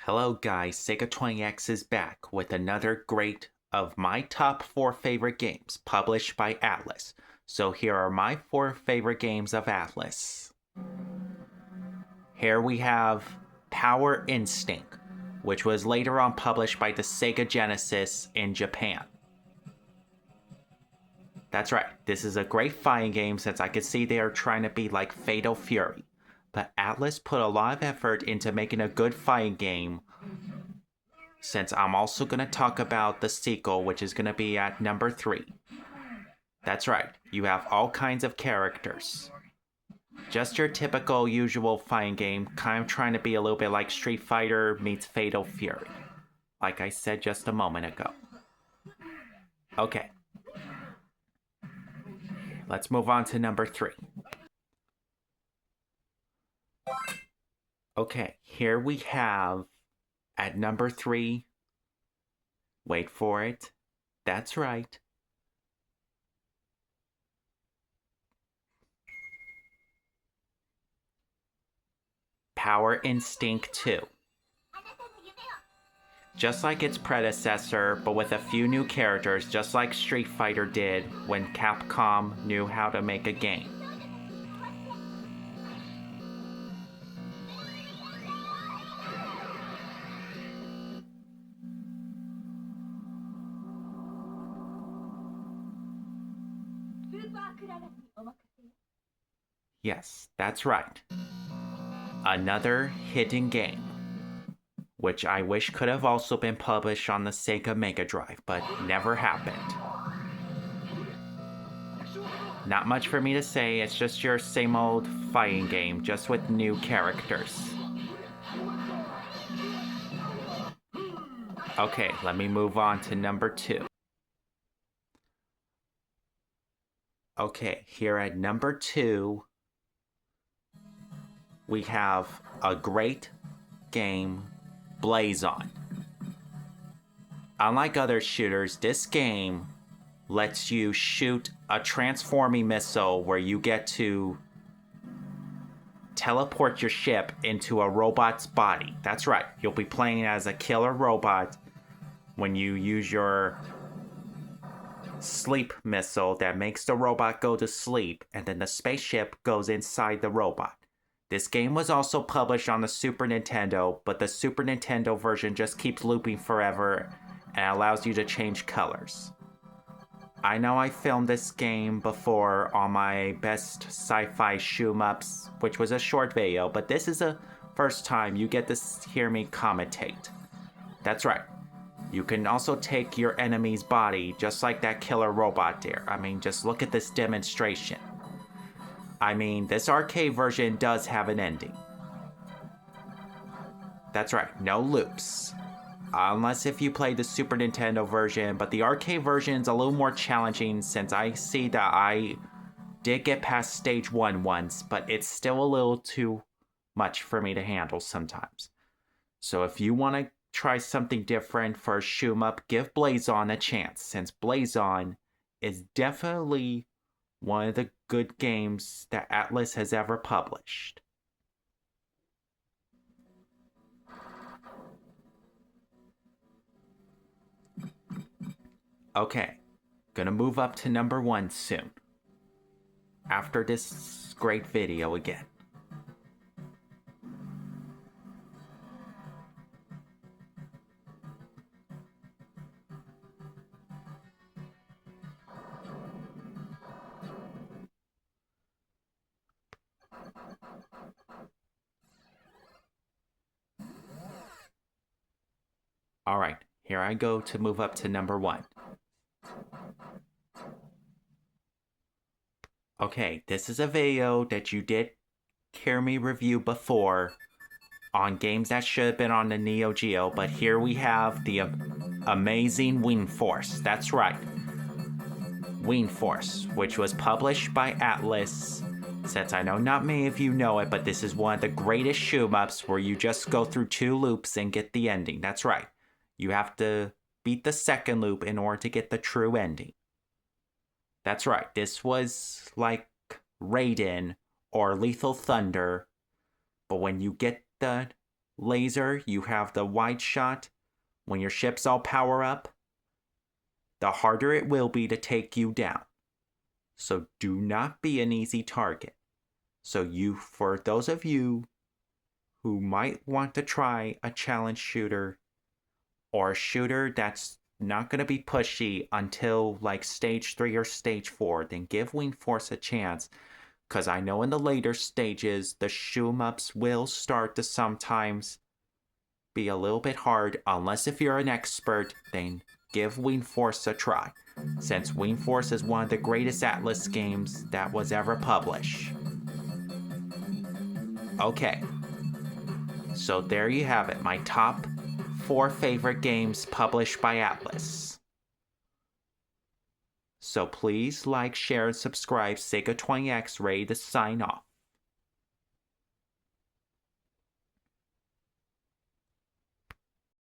Hello guys, Sega 20X is back with another great of my top 4 favorite games published by Atlus. So here are my 4 favorite games of Atlus. Here we have Power Instinct, which was later on published by the Sega Genesis in Japan. That's right, this is a great fighting game since I could see they are trying to be like Fatal Fury. But Atlus put a lot of effort into making a good fighting game, since I'm also going to talk about the sequel, which is going to be at number 3. That's right, you have all kinds of characters. Just your typical usual fighting game, kind of trying to be a little bit like Street Fighter meets Fatal Fury, like I said just a moment ago. Okay, let's move on to number 3. Okay, here we have, at number 3, wait for it, that's right, Power Instinct 2. Just like its predecessor, but with a few new characters, just like Street Fighter did when Capcom knew how to make a game. Yes, that's right. Another hidden game, which I wish could have also been published on the Sega Mega Drive, but never happened. Not much for me to say, it's just your same old fighting game, just with new characters. Okay, let me move on to number 2. Okay, here at number 2, we have a great game, Blazon. Unlike other shooters, this game lets you shoot a transforming missile where you get to teleport your ship into a robot's body. That's right, you'll be playing as a killer robot when you use your sleep missile that makes the robot go to sleep, and then the spaceship goes inside the robot. This game was also published on the Super Nintendo, but the Super Nintendo version just keeps looping forever and allows you to change colors. I know I filmed this game before on my best sci-fi shoot-em-ups, which was a short video, but this is the first time you get to hear me commentate. That's right. You can also take your enemy's body, just like that killer robot there. I mean, just look at this demonstration. I mean, this arcade version does have an ending. That's right, no loops. Unless if you play the Super Nintendo version, but the arcade version is a little more challenging since I see that I did get past stage 1 once, but it's still a little too much for me to handle sometimes. So if you want to try something different for a shoot-em-up, give Blazon a chance, since Blazon is definitely one of the good games that Atlus has ever published. Okay, gonna move up to number 1 soon, after this great video again. Alright, here I go to move up to number 1. Okay, this is a video that you did hear me review before on games that should have been on the Neo Geo, but here we have the amazing Wing Force. That's right, Wing Force, which was published by Atlus. Since I know not many of you know it, but this is one of the greatest shoot-em-ups where you just go through 2 loops and get the ending. That's right. You have to beat the second loop in order to get the true ending. That's right, this was like Raiden or Lethal Thunder, but when you get the laser, you have the wide shot. When your ships all power up, the harder it will be to take you down. So do not be an easy target. So for those of you who might want to try a challenge shooter or a shooter that's not going to be pushy until like stage 3 or stage 4, then give Wing Force a chance. Because I know in the later stages, the shoot-em-ups will start to sometimes be a little bit hard. Unless if you're an expert, then give Wing Force a try, since Wing Force is one of the greatest Atlus games that was ever published. Okay, so there you have it, my top 4 favorite games published by Atlus. So please like, share, and subscribe. Sega20X ready to sign off.